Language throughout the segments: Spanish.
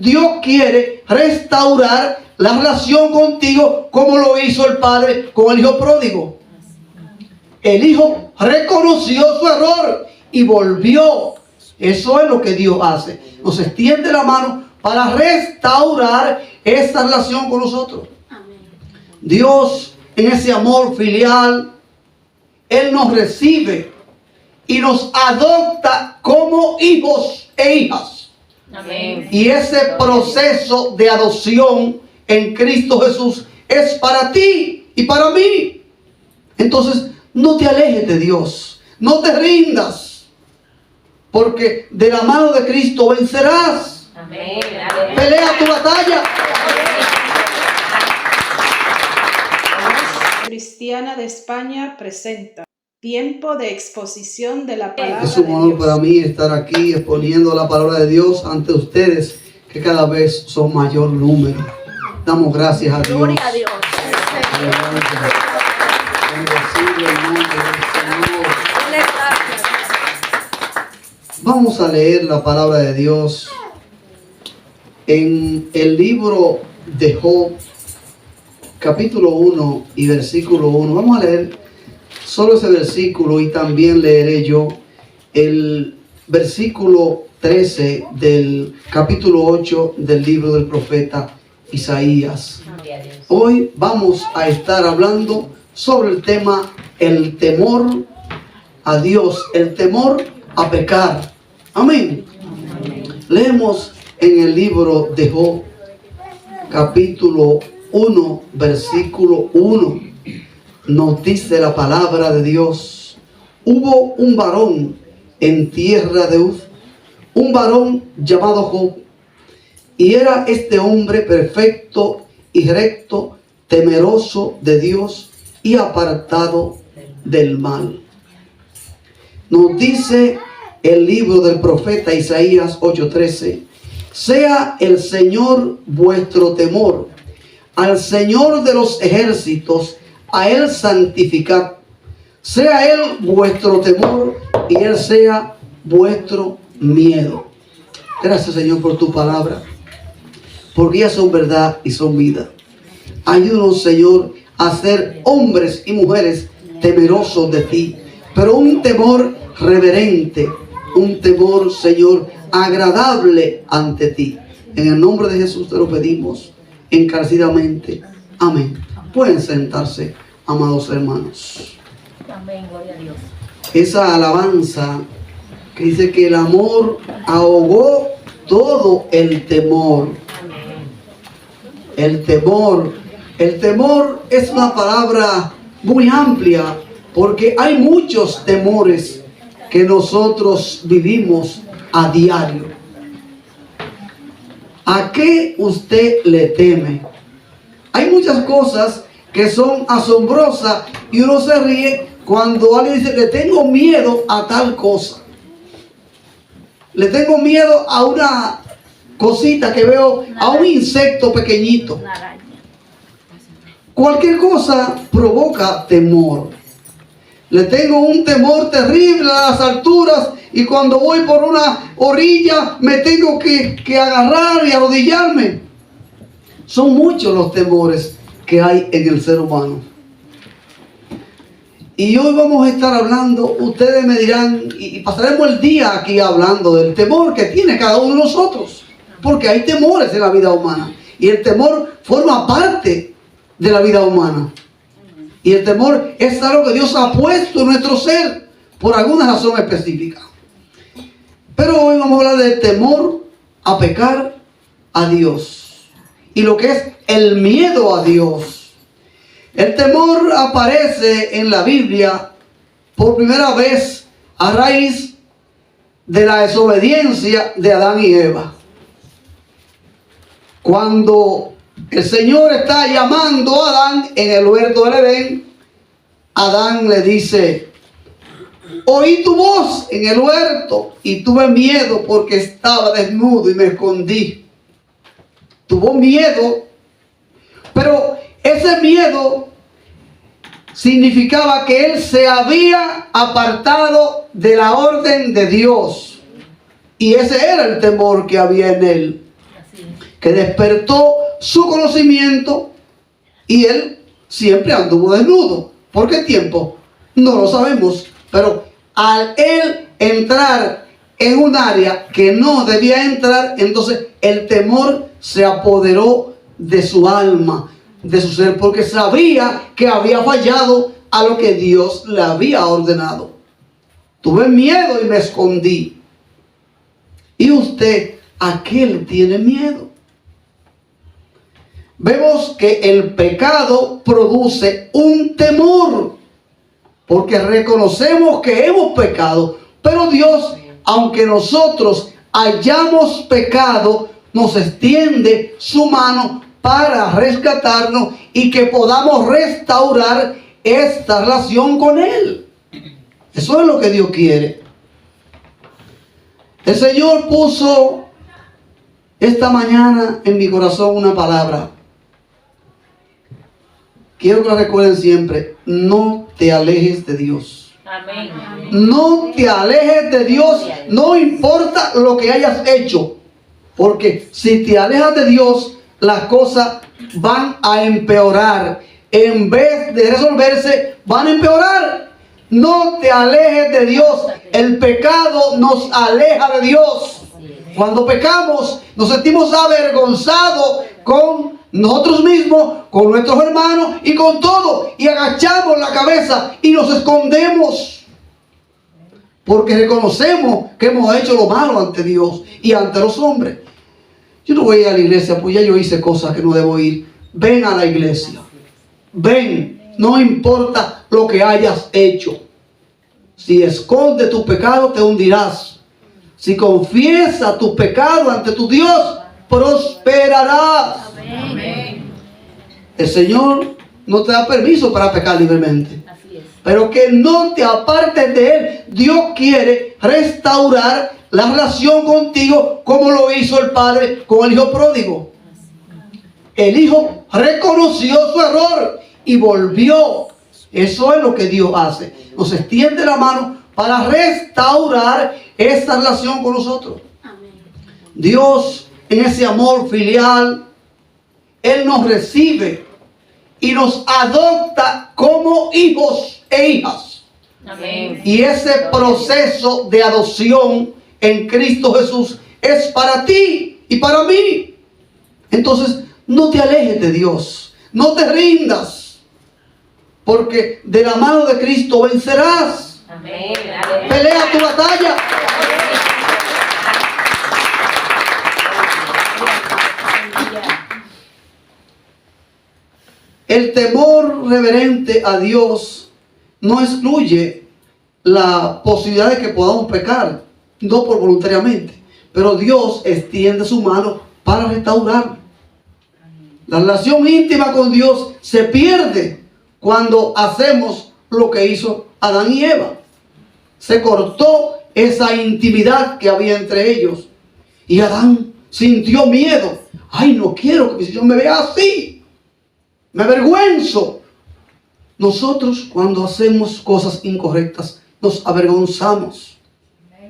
Dios quiere restaurar la relación contigo como lo hizo el padre con el hijo pródigo. El hijo reconoció su error y volvió. Eso es lo que Dios hace. Nos extiende la mano para restaurar esta relación con nosotros. Dios, en ese amor filial, Él nos recibe y nos adopta como hijos e hijas. Amén. Y ese proceso de adopción en Cristo Jesús es para ti y para mí. Entonces, no te alejes de Dios. No te rindas. Porque de la mano de Cristo vencerás. Amén. Pelea tu batalla. Cristiana de España presenta tiempo de exposición de la palabra Es un de honor Dios. para mí estar aquí exponiendo la palabra de Dios ante ustedes, que cada vez son mayor número. Damos gracias a Dios. Gloria a Dios. Bendecido el nombre del Señor. Dale gracias. Vamos a leer la palabra de Dios en el libro de Job, capítulo 1 y versículo 1. Vamos a leer solo ese versículo y también leeré yo el versículo 13 del capítulo 8 del libro del profeta Isaías. Hoy vamos a estar hablando sobre el tema el temor a Dios, el temor a pecar. Amén. Leemos en el libro de Job, capítulo 1, versículo 1. Nos dice la palabra de Dios: hubo un varón en tierra de Uz, un varón llamado Job, y era este hombre perfecto y recto, temeroso de Dios y apartado del mal. Nos dice el libro del profeta Isaías 8:13: sea el Señor vuestro temor, al Señor de los ejércitos, a Él santificad. Sea Él vuestro temor y Él sea vuestro miedo. Gracias, Señor, por tu palabra, porque ellas son verdad y son vida. Ayúdanos, Señor, a ser hombres y mujeres temerosos de ti, pero un temor reverente, un temor, Señor, agradable ante ti. En el nombre de Jesús te lo pedimos encarecidamente. Amén. Pueden sentarse, amados hermanos. Amén, gloria a Dios. Esa alabanza que dice que el amor ahogó todo el temor. El temor. El temor es una palabra muy amplia, porque hay muchos temores que nosotros vivimos a diario. ¿A qué usted le teme? Hay muchas cosas que son asombrosas y uno se ríe cuando alguien dice: le tengo miedo a tal cosa. Le tengo miedo a una cosita que veo, a un insecto pequeñito. Una araña. Cualquier cosa provoca temor. Le tengo un temor terrible a las alturas, y cuando voy por una orilla me tengo que agarrar y arrodillarme. Son muchos los temores que hay en el ser humano. Y hoy vamos a estar hablando, ustedes me dirán, y pasaremos el día aquí hablando del temor que tiene cada uno de nosotros. Porque hay temores en la vida humana. Y el temor forma parte de la vida humana. Y el temor es algo que Dios ha puesto en nuestro ser por alguna razón específica. Pero hoy vamos a hablar del temor a pecar a Dios. Y lo que es el miedo a Dios. El temor aparece en la Biblia por primera vez a raíz de la desobediencia de Adán y Eva. Cuando el Señor está llamando a Adán en el huerto del Edén, Adán le dice: oí tu voz en el huerto y tuve miedo porque estaba desnudo y me escondí. Tuvo miedo, pero ese miedo significaba que él se había apartado de la orden de Dios. Y ese era el temor que había en él. que despertó su conocimiento y él siempre anduvo desnudo. ¿Por qué tiempo? No lo sabemos, pero al él entrar en un área que no debía entrar, entonces el temor se apoderó de su alma, de su ser, porque sabía que había fallado a lo que Dios le había ordenado. Tuve miedo y me escondí. ¿Y usted a qué le tiene miedo? Vemos que el pecado produce un temor, porque reconocemos que hemos pecado, pero Dios, aunque nosotros hayamos pecado, nos extiende su mano para rescatarnos y que podamos restaurar esta relación con Él. Eso es lo que Dios quiere. El Señor puso esta mañana en mi corazón una palabra. Quiero que la recuerden siempre. No te alejes de Dios. Amén. No te alejes de Dios, no importa lo que hayas hecho. Porque si te alejas de Dios, las cosas van a empeorar. En vez de resolverse, van a empeorar. No te alejes de Dios. El pecado nos aleja de Dios. Cuando pecamos, nos sentimos avergonzados con nosotros mismos, con nuestros hermanos y con todo. Y agachamos la cabeza y nos escondemos. Porque reconocemos que hemos hecho lo malo ante Dios y ante los hombres. Yo no voy a ir a la iglesia, pues ya yo hice cosas que no debo ir. Ven a la iglesia. Ven, no importa lo que hayas hecho. Si escondes tu pecado, te hundirás. Si confiesas tu pecado ante tu Dios, prosperarás. Amén. El Señor no te da permiso para pecar libremente, Así es. pero que no te apartes de Él. Dios quiere restaurar la relación contigo como lo hizo el Padre con el Hijo pródigo. El Hijo reconoció su error y volvió. Eso es lo que Dios hace. Nos extiende la mano para restaurar esta relación con nosotros. Dios, en ese amor filial, Él nos recibe y nos adopta como hijos e hijas. Amén. Y ese proceso de adopción en Cristo Jesús es para ti y para mí. Entonces, no te alejes de Dios. No te rindas. Porque de la mano de Cristo vencerás. Amén. Pelea tu batalla. El temor reverente a Dios no excluye la posibilidad de que podamos pecar, no por voluntariamente, pero Dios extiende su mano para restaurar. La relación íntima con Dios se pierde cuando hacemos lo que hizo Adán y Eva. Se cortó esa intimidad que había entre ellos. Y Adán sintió miedo. Ay, no quiero que mi Señor me vea así. Me avergüenzo. Nosotros cuando hacemos cosas incorrectas nos avergonzamos.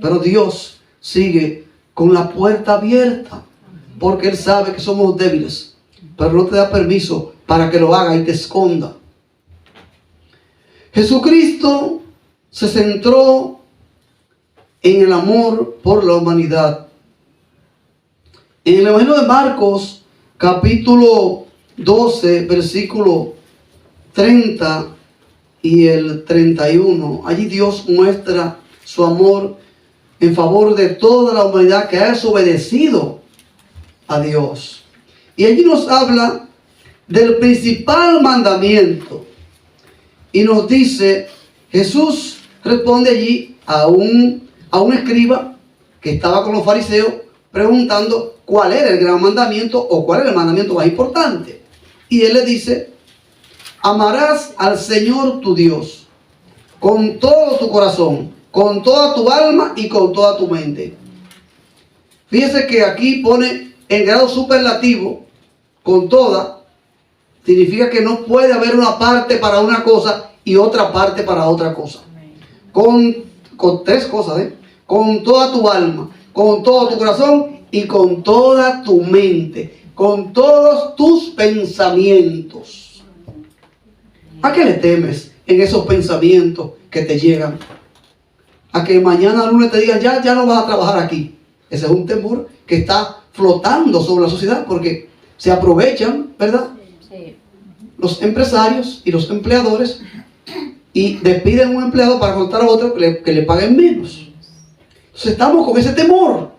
Pero Dios sigue con la puerta abierta. Porque Él sabe que somos débiles. Pero no te da permiso para que lo haga y te esconda. Jesucristo se centró en el amor por la humanidad. En el Evangelio de Marcos, capítulo 12, versículo 30 y el 31, allí Dios muestra su amor en favor de toda la humanidad que ha desobedecido a Dios. Y allí nos habla del principal mandamiento. Y nos dice, Jesús responde allí a un escriba que estaba con los fariseos preguntando cuál era el gran mandamiento o cuál era el mandamiento más importante. Y él le dice, amarás al Señor tu Dios con todo tu corazón, con toda tu alma y con toda tu mente. Fíjese que aquí pone en grado superlativo, con toda. Significa que no puede haber una parte para una cosa y otra parte para otra cosa. Con tres cosas, con toda tu alma, con todo tu corazón y con toda tu mente, con todos tus pensamientos. ¿A qué le temes en esos pensamientos que te llegan? A que mañana lunes te digan, ya no vas a trabajar aquí. Ese es un temor que está flotando sobre la sociedad porque se aprovechan, ¿verdad? Sí. Los empresarios y los empleadores y despiden a un empleado para contratar a otro que le paguen menos. Entonces estamos con ese temor.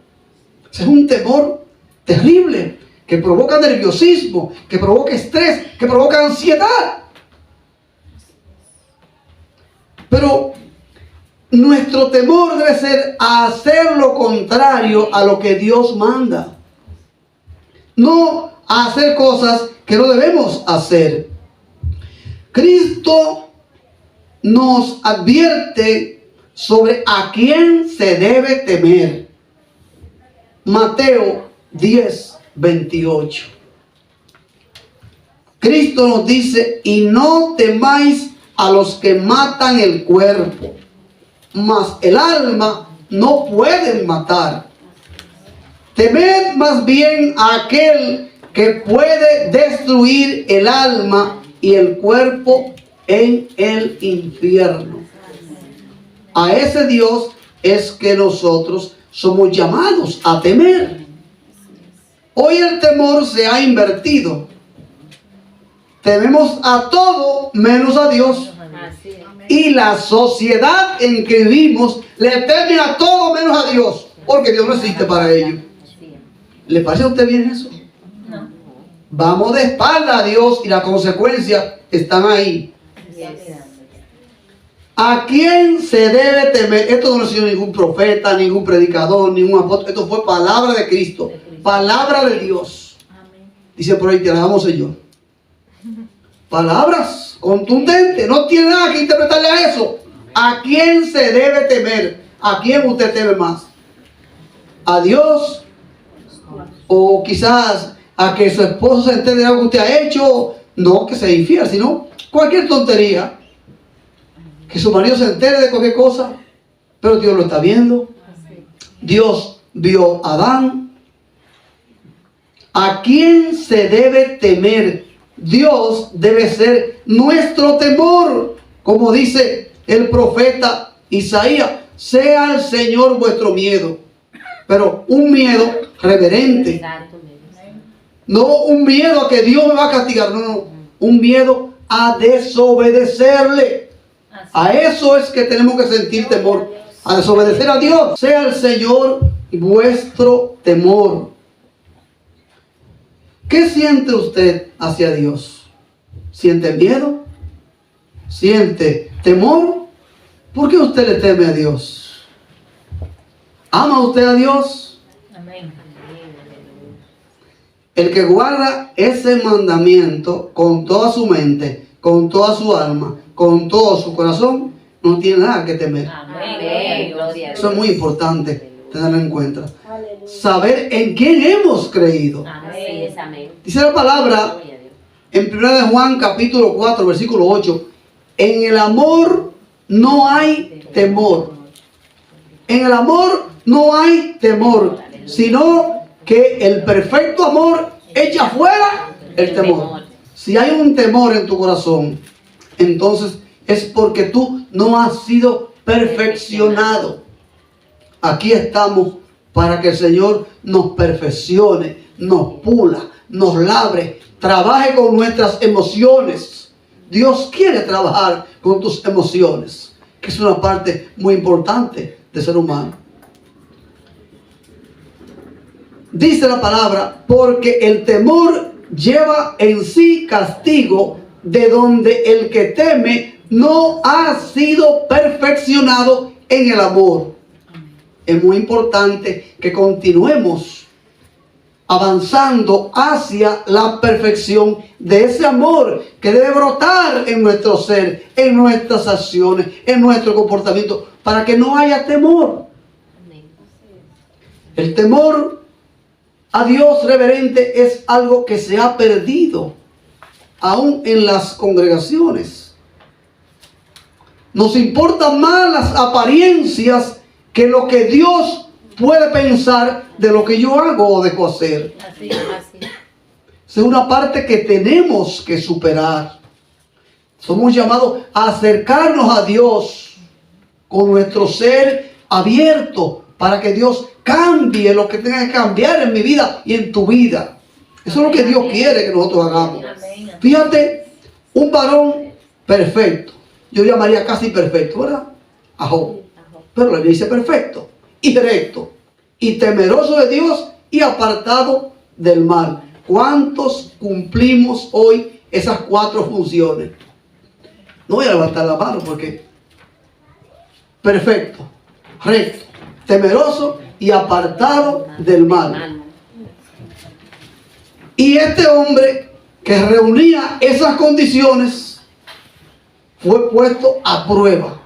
Ese es un temor terrible que provoca nerviosismo, que provoca estrés, que provoca ansiedad. Pero nuestro temor debe ser hacer lo contrario a lo que Dios manda. No hacer cosas que no debemos hacer. Cristo nos advierte sobre a quién se debe temer. Mateo 10:28. Cristo nos dice, y no temáis a los que matan el cuerpo, mas el alma no pueden matar. Temed más bien a aquel que puede destruir el alma y el cuerpo en el infierno. A ese Dios es que nosotros somos llamados a temer. Hoy el temor se ha invertido. Tememos a todo menos a Dios. Y la sociedad en que vivimos le teme a todo menos a Dios, porque Dios no existe para ello. ¿Le parece a usted bien eso? No. Vamos de espalda a Dios y las consecuencias están ahí. ¿A quién se debe temer? Esto no lo ha sido ningún profeta, ningún predicador, ningún apóstol. Esto fue palabra de Cristo, palabra de Dios. Dice por ahí, te alabamos, Señor. Palabras contundentes, no tiene nada que interpretarle a eso. ¿A quién se debe temer? ¿A quién usted teme más? ¿A Dios? O quizás a que su esposo se entere de algo que usted ha hecho. No que sea infiel, sino cualquier tontería. Que su marido se entere de cualquier cosa, pero Dios lo está viendo. Dios vio a Adán. ¿A quién se debe temer? Dios debe ser nuestro temor, como dice el profeta Isaías. Sea el Señor vuestro miedo, pero un miedo reverente. No un miedo a que Dios me va a castigar, no, un miedo a desobedecerle. A eso es que tenemos que sentir temor, a desobedecer a Dios. Sea el Señor vuestro temor. ¿Qué siente usted hacia Dios? ¿Siente miedo? ¿Siente temor? ¿Por qué usted le teme a Dios? ¿Ama usted a Dios? Amén. El que guarda ese mandamiento con toda su mente, con toda su alma, con todo su corazón, no tiene nada que temer. Amén. Gloria a Eso es Dios. muy importante tenerlo en cuenta. Saber en quién hemos creído. Amén. Amén. Dice la palabra Gloria a Dios. en 1 de Juan capítulo 4 versículo 8. En el amor no hay temor. En el amor no hay temor, sino que el perfecto amor echa fuera el temor. Si hay un temor en tu corazón, entonces es porque tú no has sido perfeccionado. Aquí estamos para que el Señor nos perfeccione, nos pula, nos labre, trabaje con nuestras emociones. Dios quiere trabajar con tus emociones, que es una parte muy importante del ser humano. Dice la palabra, porque el temor lleva en sí castigo, de donde el que teme no ha sido perfeccionado en el amor. Es muy importante que continuemos avanzando hacia la perfección de ese amor que debe brotar en nuestro ser, en nuestras acciones, en nuestro comportamiento, para que no haya temor. El temor a Dios reverente es algo que se ha perdido aún en las congregaciones. Nos importan más las apariencias que lo que Dios puede pensar de lo que yo hago o dejo hacer. Así, así. Es una parte que tenemos que superar. Somos llamados a acercarnos a Dios con nuestro ser abierto para que Dios cambie lo que tenga que cambiar en mi vida y en tu vida. Eso es lo que Dios quiere que nosotros hagamos. Fíjate, un varón perfecto. Yo llamaría casi perfecto, ¿verdad? A Job. Pero la Biblia dice perfecto y recto y temeroso de Dios y apartado del mal. ¿Cuántos cumplimos hoy esas 4 funciones? No voy a levantar la mano porque perfecto, recto, temeroso y apartado del mal. Y este hombre que reunía esas condiciones fue puesto a prueba.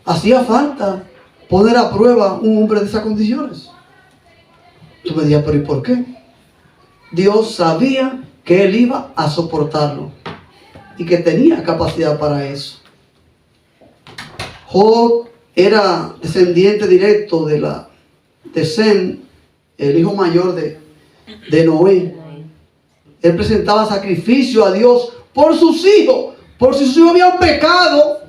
Hacía falta poner a prueba un hombre de esas condiciones. Tú me dirías, pero ¿y por qué? Dios sabía que él iba a soportarlo y que tenía capacidad para eso. Job era descendiente directo de Sem, el hijo mayor de Noé. Él presentaba sacrificio a Dios por sus hijos, por si sus hijos habían pecado.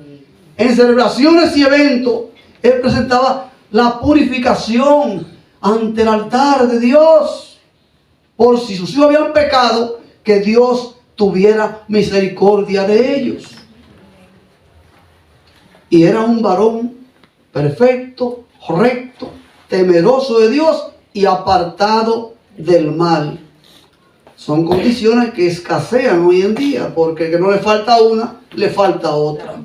En celebraciones y eventos, él presentaba la purificación ante el altar de Dios. Por si sus hijos habían pecado, que Dios tuviera misericordia de ellos. Y era un varón perfecto, recto, temeroso de Dios y apartado del mal. Son condiciones que escasean hoy en día, porque el que no le falta una, le falta otra.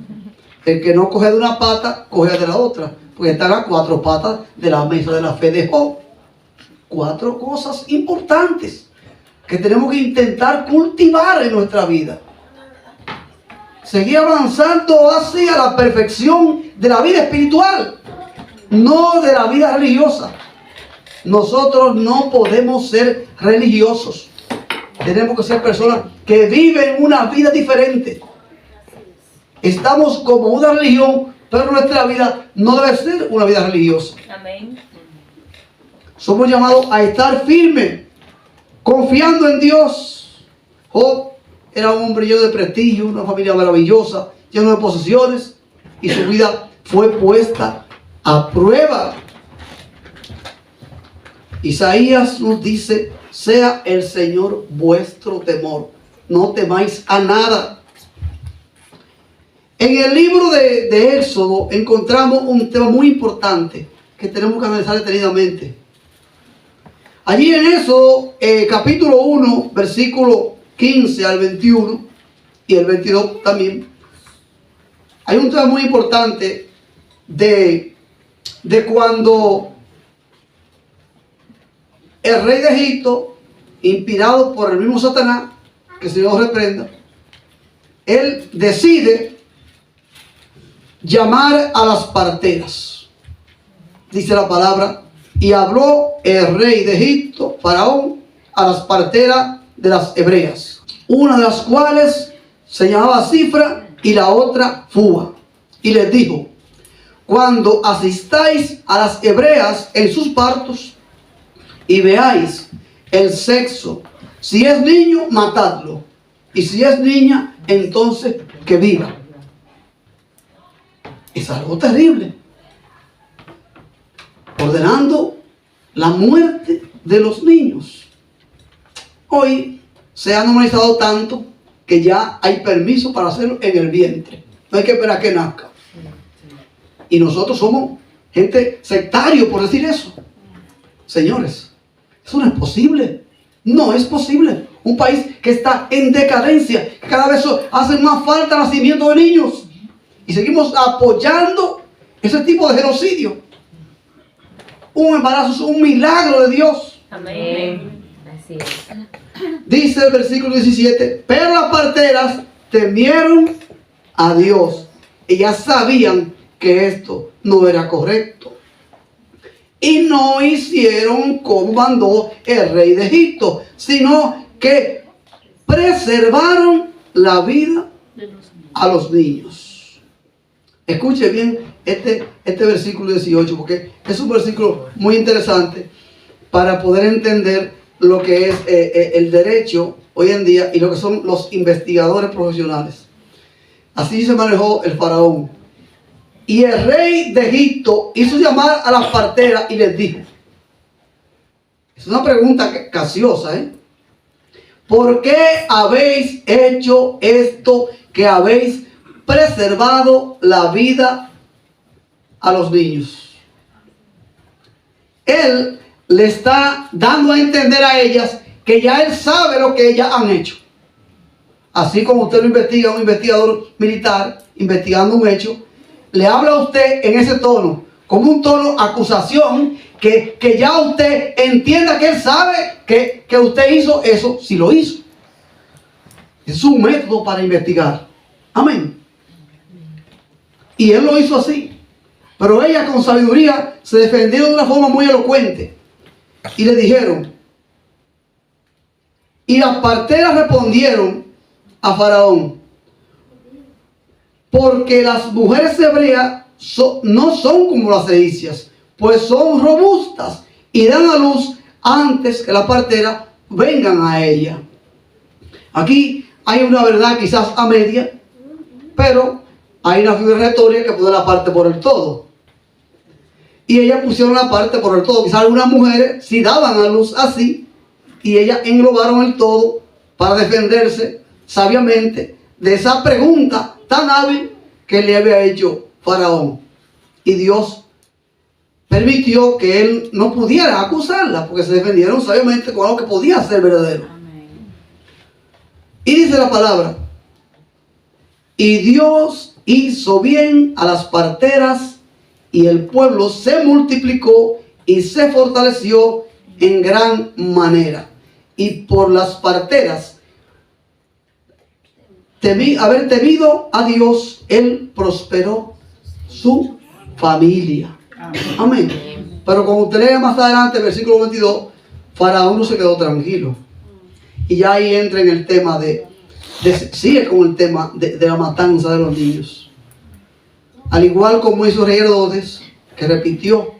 El que no coge de una pata, coge de la otra. Porque están las 4 patas de la mesa de la fe de Job. 4 cosas importantes que tenemos que intentar cultivar en nuestra vida. Seguir avanzando hacia la perfección de la vida espiritual, no de la vida religiosa. Nosotros no podemos ser religiosos. Tenemos que ser personas que viven una vida diferente. Estamos como una religión, pero nuestra vida no debe ser una vida religiosa. Amén. Somos llamados a estar firmes, confiando en Dios. Job era un hombre lleno de prestigio, una familia maravillosa, lleno de posesiones, y su vida fue puesta a prueba. Isaías nos dice: sea el Señor vuestro temor, no temáis a nada. En el libro de Éxodo encontramos un tema muy importante que tenemos que analizar detenidamente. Allí en Éxodo, capítulo 1, versículo 15 al 21 y el 22 también, hay un tema muy importante de cuando el rey de Egipto, inspirado por el mismo Satanás, que el Señor reprenda, él decide llamar a las parteras. Dice la palabra: y habló el rey de Egipto, Faraón, a las parteras de las hebreas, una de las cuales se llamaba Cifra y la otra Fúa, y les dijo: cuando asistáis a las hebreas en sus partos y veáis el sexo, si es niño, matadlo, y si es niña, entonces que viva. Es algo terrible, ordenando la muerte de los niños. Hoy se ha normalizado tanto que ya hay permiso para hacerlo en el vientre. No hay que esperar a que nazca. Y nosotros somos gente sectario por decir eso. Señores, eso no es posible. No es posible. Un país que está en decadencia, que cada vez hace más falta nacimiento de niños. Y seguimos apoyando ese tipo de genocidio. Un embarazo es un milagro de Dios. Amén. Así es. Dice el versículo 17: pero las parteras temieron a Dios. Ellas sabían que esto no era correcto. Y no hicieron como mandó el rey de Egipto, sino que preservaron la vida a los niños. Escuche bien este versículo 18, porque es un versículo muy interesante para poder entender lo que es el derecho hoy en día y lo que son los investigadores profesionales. Así se manejó el faraón. Y el rey de Egipto hizo llamar a las parteras y les dijo, es una pregunta capciosa, ¿por qué habéis hecho esto, que habéis preservado la vida a los niños? Él le está dando a entender a ellas que ya él sabe lo que ellas han hecho. Así como usted lo investiga, un investigador militar investigando un hecho, le habla a usted en ese tono, como un tono acusación, que ya usted entienda que él sabe que usted hizo eso, si lo hizo. Es un método para investigar. Amén. Y él lo hizo así. Pero ella con sabiduría se defendió de una forma muy elocuente. Y le dijeron, y las parteras respondieron a Faraón, porque las mujeres hebreas no son como las egipcias, pues son robustas y dan a luz antes que las parteras vengan a ella. Aquí hay una verdad quizás a media, pero hay una figura retórica que pone la parte por el todo. Y ellas pusieron la parte por el todo. Quizás algunas mujeres sí daban a luz así, y ellas englobaron el todo para defenderse sabiamente de esa pregunta tan hábil que le había hecho Faraón. Y Dios permitió que él no pudiera acusarla, porque se defendieron sabiamente con algo que podía ser verdadero. Amén. Y dice la palabra, y Dios hizo bien a las parteras, y el pueblo se multiplicó y se fortaleció en gran manera. Y por las parteras haber temido a Dios, él prosperó su familia. Amén. Pero como usted lee más adelante, versículo 22, Faraón no se quedó tranquilo. Y ya ahí entra en el tema sigue con el tema de la matanza de los niños. Al igual como hizo rey Herodes, que repitió,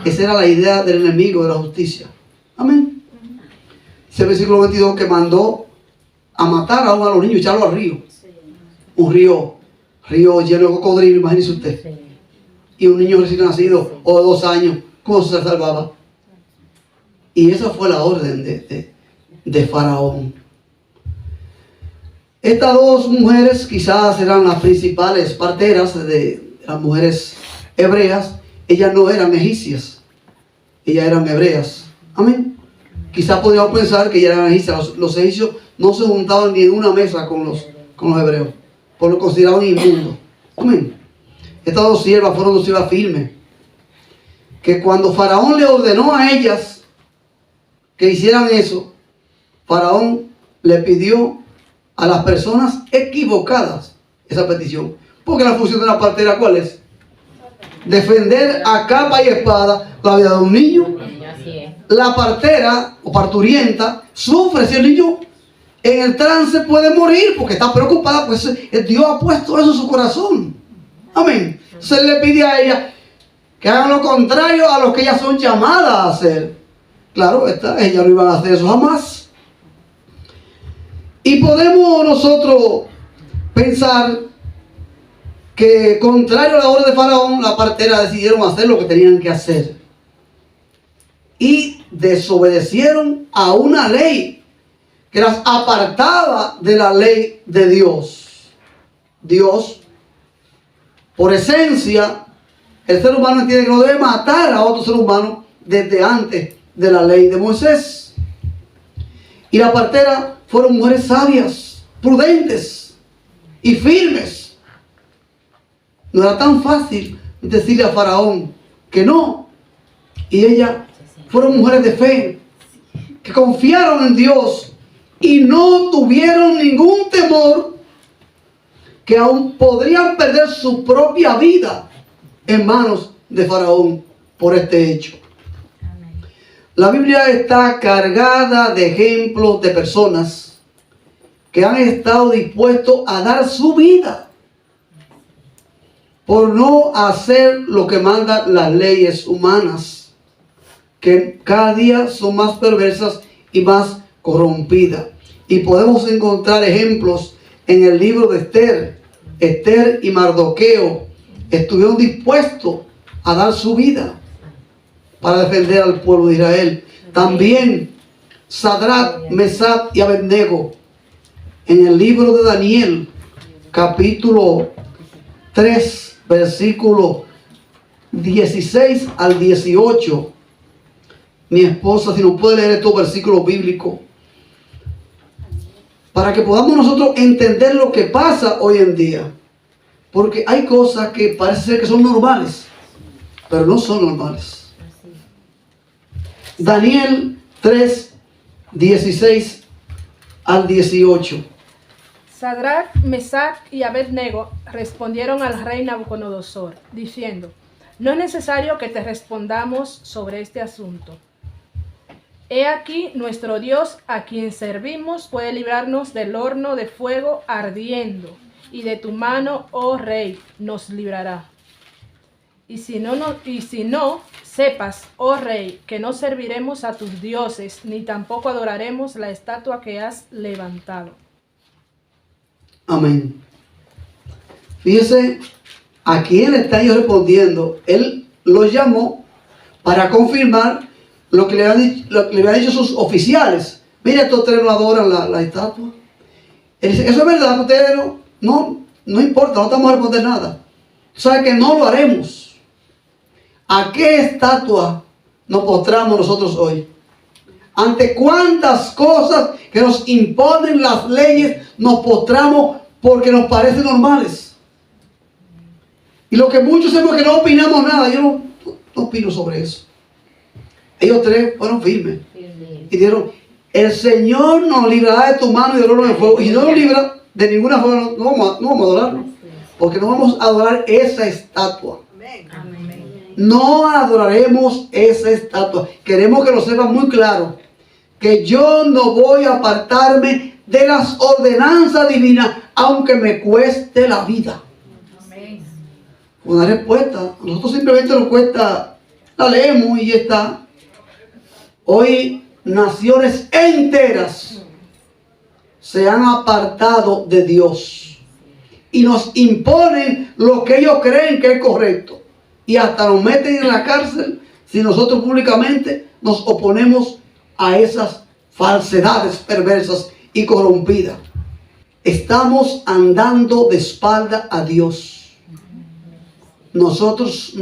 esa era la idea del enemigo de la justicia. Amén. Ese versículo 22 que mandó a matar a los niños, echarlo al río. Un río lleno de cocodrilo, imagínese usted. Sí. Y un niño recién nacido o de 2 años, ¿cómo se salvaba? Y esa fue la orden de Faraón. Estas dos mujeres quizás eran las principales parteras de las mujeres hebreas. Ellas no eran egipcias, ellas eran hebreas. Amén. Quizás podríamos pensar que ellas eran egipcias. Los egipcios no se juntaban ni en una mesa con los hebreos, por lo consideraban inmundos. Amén. Estas dos siervas fueron dos siervas firmes, que cuando Faraón le ordenó a ellas que hicieran eso, Faraón le pidió a las personas equivocadas esa petición. Porque la función de la partera, ¿cuál es? Defender a capa y espada la vida de un niño. Así es. La partera o parturienta sufre si el niño en el trance puede morir porque está preocupada, pues Dios ha puesto eso en su corazón. Amén. Se le pide a ella que hagan lo contrario a lo que ellas son llamadas a hacer. Claro, ellas no iban a hacer eso jamás. Y podemos nosotros pensar que, contrario a la orden de Faraón, la partera decidieron hacer lo que tenían que hacer. Y desobedecieron a una ley que las apartaba de la ley de Dios. Dios, por esencia, el ser humano entiende que no debe matar a otro ser humano desde antes de la ley de Moisés. Y la partera fueron mujeres sabias, prudentes y firmes. No era tan fácil decirle a Faraón que no. Y ellas fueron mujeres de fe, que confiaron en Dios y no tuvieron ningún temor que aún podrían perder su propia vida en manos de Faraón por este hecho. La Biblia está cargada de ejemplos de personas que han estado dispuestos a dar su vida por no hacer lo que mandan las leyes humanas, que cada día son más perversas y más corrompidas. Y podemos encontrar ejemplos en el libro de Esther. Esther y Mardoqueo estuvieron dispuestos a dar su vida para defender al pueblo de Israel. También Sadrach, Mesach y Abednego, en el libro de Daniel, capítulo 3, versículo 16 al 18. Mi esposa, si nos puede leer estos versículos bíblicos, para que podamos nosotros entender lo que pasa hoy en día. Porque hay cosas que parece ser que son normales, pero no son normales. Daniel 3, 16 al 18. Sadrach, Mesach y Abednego respondieron al rey Nabucodonosor, diciendo: no es necesario que te respondamos sobre este asunto. He aquí nuestro Dios, a quien servimos, puede librarnos del horno de fuego ardiendo, y de tu mano, oh rey, nos librará. Y si no, sepas, oh rey, que no serviremos a tus dioses, ni tampoco adoraremos la estatua que has levantado. Amén. Fíjese a quién está ellos respondiendo. Él los llamó para confirmar lo que le habían dicho sus oficiales. Mira, estos tres no adoran la estatua. Él dice, eso es verdad, ustedes no importa, no estamos a responder nada. ¿Sabe que no lo haremos? ¿A qué estatua nos postramos nosotros hoy? ¿Ante cuántas cosas que nos imponen las leyes nos postramos porque nos parecen normales? Y lo que muchos hacemos es que no opinamos nada. Yo no opino sobre eso. Ellos tres fueron firmes y dijeron, el Señor nos librará de tu mano y del horno de fuego. Y si no nos libra de ninguna forma, no vamos a adorarlo, porque no vamos a adorar esa estatua. No adoraremos esa estatua. Queremos que lo sepan muy claro, que yo no voy a apartarme de las ordenanzas divinas, aunque me cueste la vida. Una respuesta. A nosotros simplemente nos cuesta, la leemos y ya está. Hoy naciones enteras se han apartado de Dios y nos imponen lo que ellos creen que es correcto, y hasta nos meten en la cárcel si nosotros públicamente nos oponemos a esas falsedades perversas y corrompidas. Estamos andando de espalda a Dios. Nosotros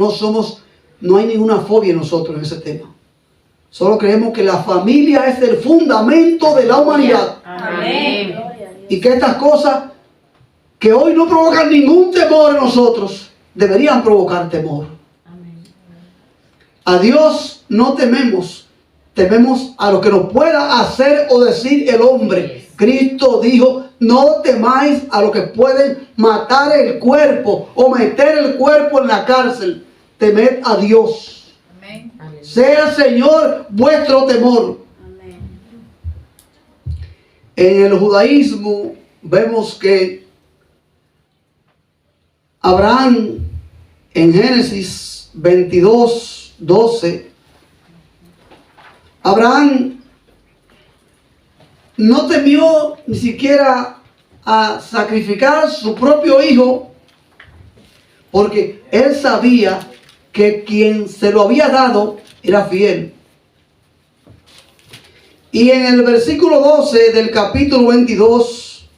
no hay ninguna fobia en nosotros en ese tema. Solo creemos que la familia es el fundamento de la humanidad. Amén. Y que estas cosas que hoy no provocan ningún temor en nosotros, deberían provocar temor. A Dios no tememos, tememos a lo que nos pueda hacer o decir el hombre. Cristo dijo, no temáis a lo que pueden matar el cuerpo o meter el cuerpo en la cárcel. Temed a Dios. Sea el Señor vuestro temor. Amén. En el judaísmo vemos que Abraham, en Génesis 22, 12, Abraham no temió ni siquiera a sacrificar su propio hijo, porque él sabía que quien se lo había dado era fiel. Y en el versículo 12 del capítulo 22,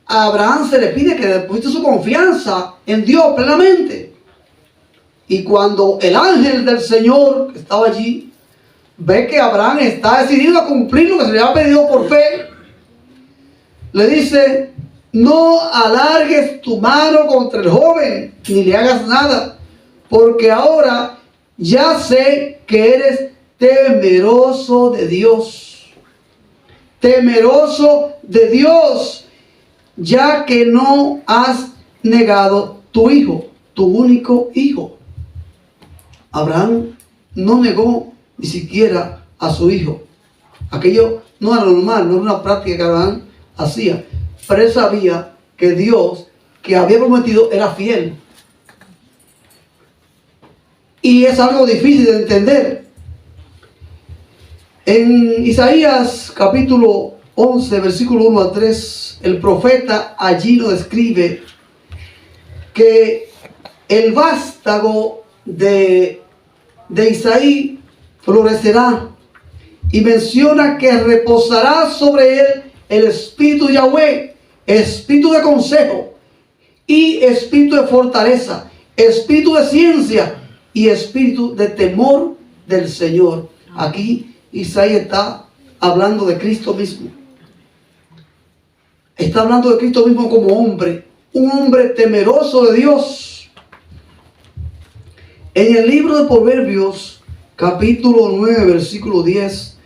a Abraham se le pide que deposite su confianza en Dios plenamente. Y cuando el ángel del Señor que estaba allí ve que Abraham está decidido a cumplir lo que se le ha pedido por fe, le dice, no alargues tu mano contra el joven, ni le hagas nada, porque ahora ya sé que eres temeroso de Dios. Temeroso de Dios, ya que no has negado tu hijo, tu único hijo. Abraham no negó ni siquiera a su hijo. Aquello no era normal, no era una práctica que Abraham hacía. Pero él sabía que Dios que había prometido era fiel. Y es algo difícil de entender. En Isaías capítulo 11, versículo 1 a 3, el profeta allí nos describe que el vástago de Isaí florecerá y menciona que reposará sobre él el espíritu de Yahweh, espíritu de consejo y espíritu de fortaleza, espíritu de ciencia y espíritu de temor del Señor. Aquí Isaías está hablando de Cristo mismo. Está hablando de Cristo mismo como hombre, un hombre temeroso de Dios. En el libro de Proverbios, capítulo 9, versículo 10,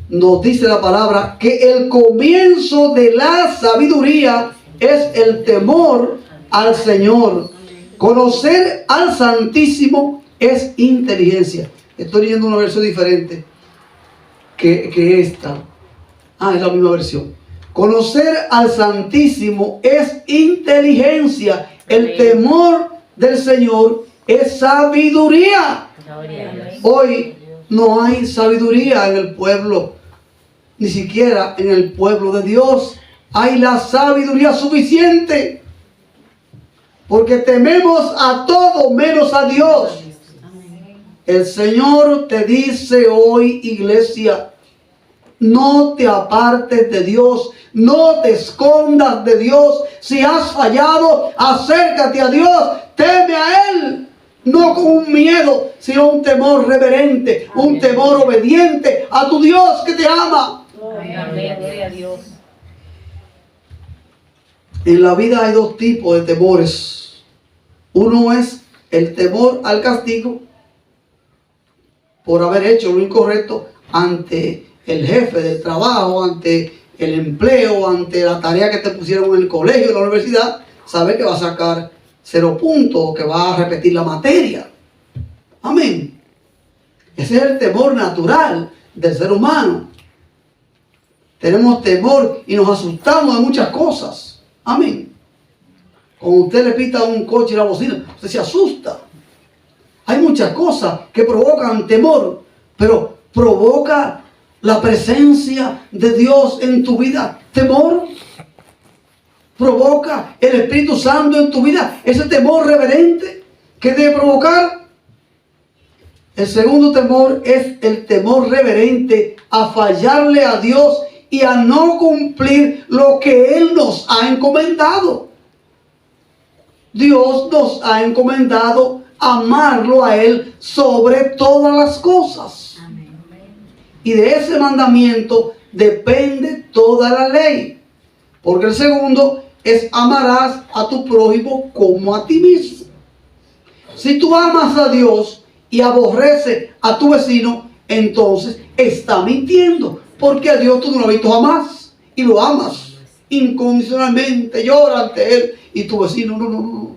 nos dice la palabra que el comienzo de la sabiduría es el temor al Señor. Conocer al Santísimo es inteligencia. Estoy leyendo una versión diferente que esta. Es la misma versión. Conocer al Santísimo es inteligencia. El temor del Señor es sabiduría. Hoy no hay sabiduría en el pueblo, ni siquiera en el pueblo de Dios. Hay la sabiduría suficiente, porque tememos a todo menos a Dios. El Señor te dice hoy, iglesia, no te apartes de Dios, no te escondas de Dios. Si has fallado, acércate a Dios, teme a Él, no con un miedo, sino un temor reverente, un temor obediente a tu Dios que te ama. Gloria a Dios. En la vida hay dos tipos de temores. Uno es el temor al castigo por haber hecho lo incorrecto ante el jefe del trabajo, ante el empleo, ante la tarea que te pusieron en el colegio, en la universidad. Saber que va a sacar 0 puntos, que va a repetir la materia. Amén. Ese es el temor natural del ser humano. Tenemos temor y nos asustamos de muchas cosas. Amén. Cuando usted le pita a un coche la bocina, usted se asusta. Hay muchas cosas que provocan temor, pero provoca la presencia de Dios en tu vida temor. Provoca el Espíritu Santo en tu vida ese temor reverente que debe provocar. El segundo temor es el temor reverente a fallarle a Dios y a no cumplir lo que Él nos ha encomendado. Dios nos ha encomendado amarlo a Él sobre todas las cosas. Y de ese mandamiento depende toda la ley. Porque el segundo es amarás a tu prójimo como a ti mismo. Si tú amas a Dios y aborreces a tu vecino, entonces está mintiendo. Porque a Dios tú no lo has visto jamás. Y lo amas incondicionalmente, llora ante Él. Y tu vecino, no.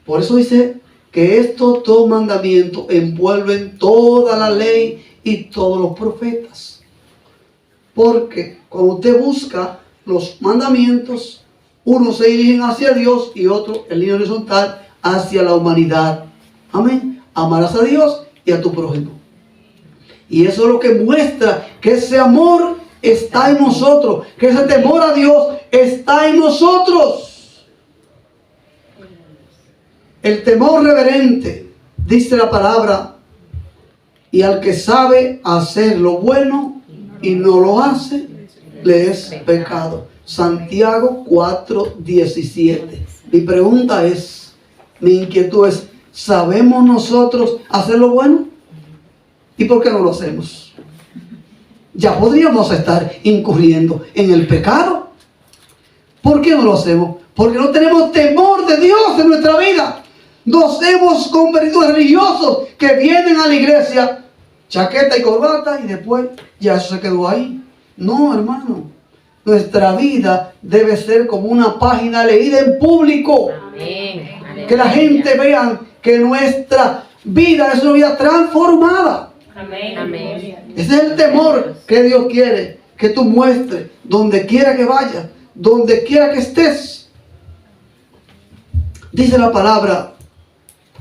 Por eso dice que estos dos mandamientos envuelven toda la ley y todos los profetas. Porque cuando usted busca los mandamientos, uno se dirigen hacia Dios y otro en línea horizontal hacia la humanidad. Amén. Amarás a Dios y a tu prójimo. Y eso es lo que muestra que ese amor está en nosotros, que ese temor a Dios está en nosotros. El temor reverente, dice la palabra, y al que sabe hacer lo bueno y no lo hace, le es pecado. Santiago 4:17. Mi pregunta es, mi inquietud es, ¿sabemos nosotros hacer lo bueno? ¿Y por qué no lo hacemos? Ya podríamos estar incurriendo en el pecado. ¿Por qué no lo hacemos? Porque no tenemos temor de Dios en nuestra vida. Nos hemos convertido en religiosos que vienen a la iglesia, chaqueta y corbata, y después ya eso se quedó ahí. No, hermano. Nuestra vida debe ser como una página leída en público. Amén. Que la gente vea que nuestra vida es una vida transformada. Amén. Amén. Ese es el temor que Dios quiere que tú muestres donde quiera que vayas. donde quiera que estés. Dice la palabra,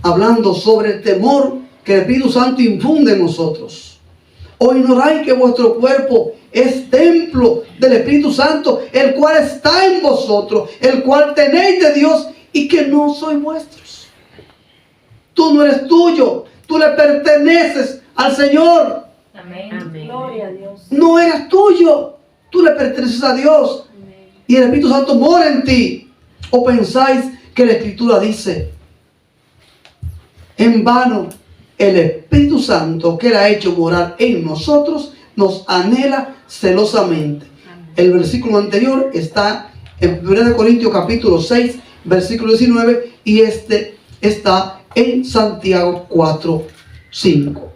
hablando sobre el temor que el Espíritu Santo infunde en nosotros. ¿O ignoráis que vuestro cuerpo es templo del Espíritu Santo, el cual está en vosotros, el cual tenéis de Dios y que no sois vuestros? Tú no eres tuyo, tú le perteneces al Señor. Amén. Gloria a Dios. No eres tuyo, tú le perteneces a Dios. Y el Espíritu Santo mora en ti. ¿O pensáis que la Escritura dice: en vano el Espíritu Santo que Él ha hecho morar en nosotros nos anhela celosamente? El versículo anterior está en 1 Corintios capítulo 6, versículo 19, y este está en Santiago 4, 5.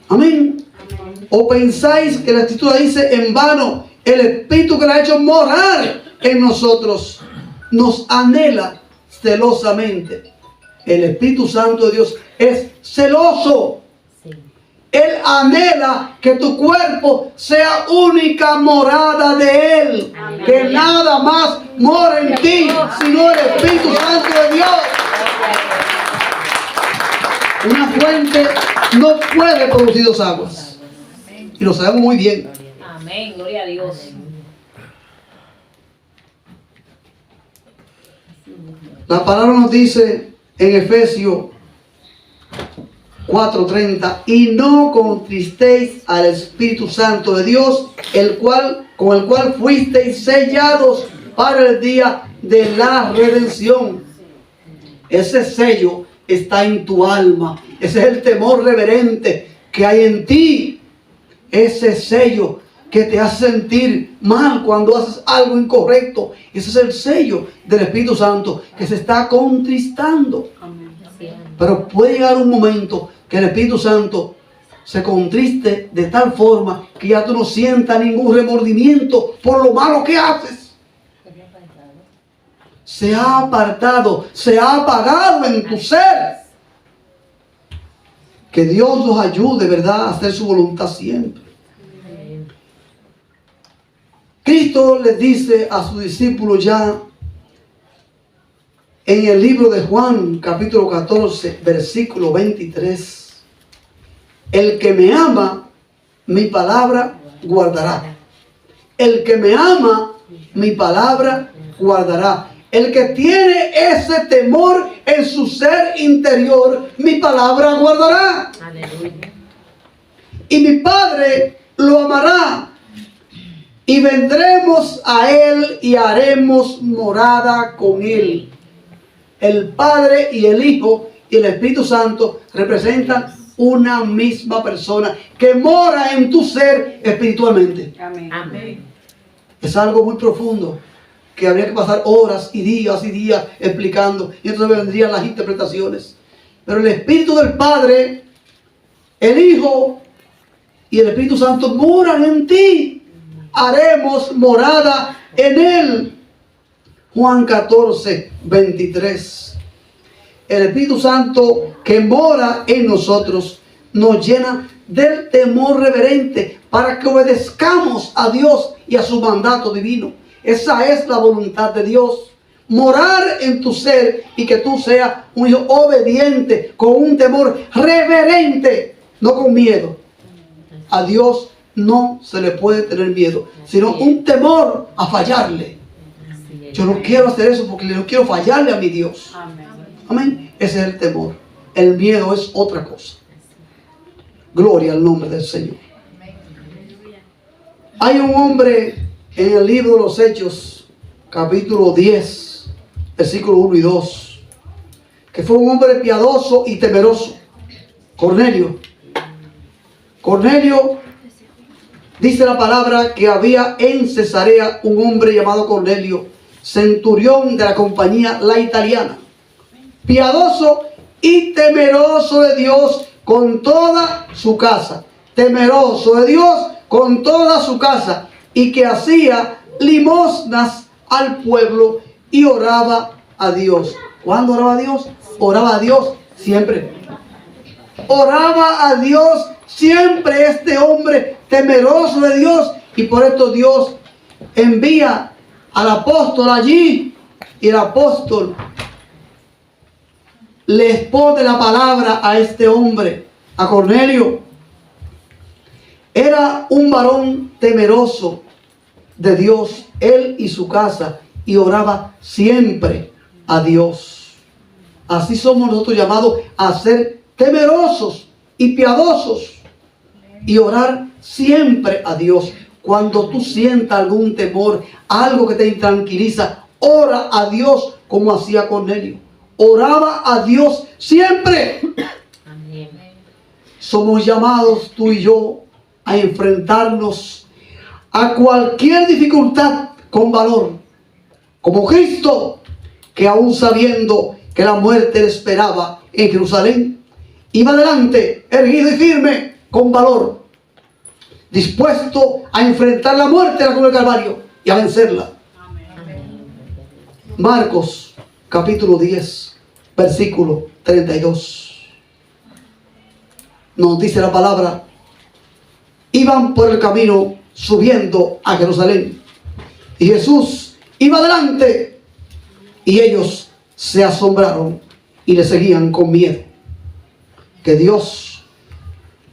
Amén. ¿O pensáis que la Escritura dice: en vano el Espíritu que Él ha hecho morar en nosotros nos anhela celosamente? El Espíritu Santo de Dios es celoso. Sí. Él anhela que tu cuerpo sea única morada de Él. Amén. Que nada más mora en ti, sino el Espíritu Santo de Dios. Una fuente no puede producir dos aguas. Y lo sabemos muy bien. Amén. Gloria a Dios. La palabra nos dice en Efesios 4:30: y no contristéis al Espíritu Santo de Dios, con el cual fuisteis sellados para el día de la redención. Ese sello está en tu alma. Ese es el temor reverente que hay en ti. Ese sello que te hace sentir mal cuando haces algo incorrecto. Ese es el sello del Espíritu Santo que se está contristando. Pero puede llegar un momento que el Espíritu Santo se contriste de tal forma que ya tú no sientas ningún remordimiento por lo malo que haces. Se ha apartado, se ha apagado en tu ser. Que Dios nos ayude, ¿verdad?, a hacer su voluntad siempre. Cristo les dice a sus discípulos ya en el libro de Juan, capítulo 14, versículo 23: el que me ama, mi palabra guardará. El que me ama, mi palabra guardará. El que tiene ese temor en su ser interior, mi palabra guardará. Aleluya. Y mi Padre lo amará. Y vendremos a Él y haremos morada con Él. El Padre y el Hijo y el Espíritu Santo representan una misma persona que mora en tu ser espiritualmente. Amén. Amén. Es algo muy profundo que habría que pasar horas y días explicando, y entonces vendrían las interpretaciones. Pero el Espíritu del Padre, el Hijo y el Espíritu Santo moran en ti. Haremos morada en Él. Juan 14, 23. El Espíritu Santo que mora en nosotros nos llena del temor reverente para que obedezcamos a Dios y a su mandato divino. Esa es la voluntad de Dios. Morar en tu ser y que tú seas un hijo obediente, con un temor reverente, no con miedo. A Dios no se le puede tener miedo, sino un temor a fallarle. Yo no quiero hacer eso porque no quiero fallarle a mi Dios. Amén. Ese es el temor. El miedo es otra cosa. Gloria al nombre del Señor. Hay un hombre en el libro de los Hechos, capítulo 10, versículos 1 y 2, que fue un hombre piadoso y temeroso. Cornelio. Cornelio, dice la palabra que había en Cesarea un hombre llamado Cornelio, centurión de la compañía La Italiana, piadoso y temeroso de Dios con toda su casa. Temeroso de Dios con toda su casa, y que hacía limosnas al pueblo y oraba a Dios. ¿Cuándo oraba a Dios? Oraba a Dios siempre. Oraba a Dios siempre este hombre temeroso de Dios, y por esto Dios envía al apóstol allí y el apóstol le expone la palabra a este hombre, a Cornelio. Era un varón temeroso de Dios, él y su casa, y oraba siempre a Dios. Así somos nosotros llamados a ser temerosos y piadosos y orar siempre a Dios. Cuando tú sientas algún temor, algo que te intranquiliza, ora a Dios como hacía Cornelio. Oraba a Dios siempre. Amén. Somos llamados, tú y yo, a enfrentarnos a cualquier dificultad con valor, como Cristo, que aún sabiendo que la muerte le esperaba en Jerusalén, iba adelante, erguido y firme, con valor, dispuesto a enfrentar la muerte en la cruz del Calvario y a vencerla. Marcos capítulo 10, versículo 32. Nos dice la palabra: iban por el camino subiendo a Jerusalén, y Jesús iba adelante, y ellos se asombraron y le seguían con miedo. Que Dios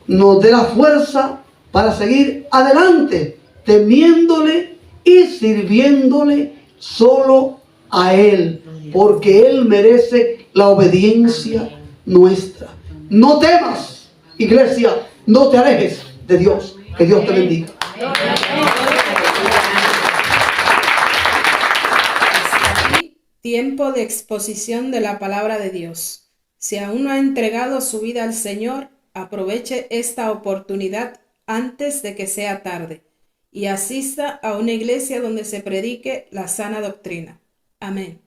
nos dé la fuerza para seguir adelante, temiéndole y sirviéndole solo a Él, porque Él merece la obediencia nuestra. No temas, iglesia, no te alejes de Dios. Que Dios te bendiga. Hasta aquí, tiempo de exposición de la palabra de Dios. Si aún no ha entregado su vida al Señor, aproveche esta oportunidad antes de que sea tarde y asista a una iglesia donde se predique la sana doctrina. Amén.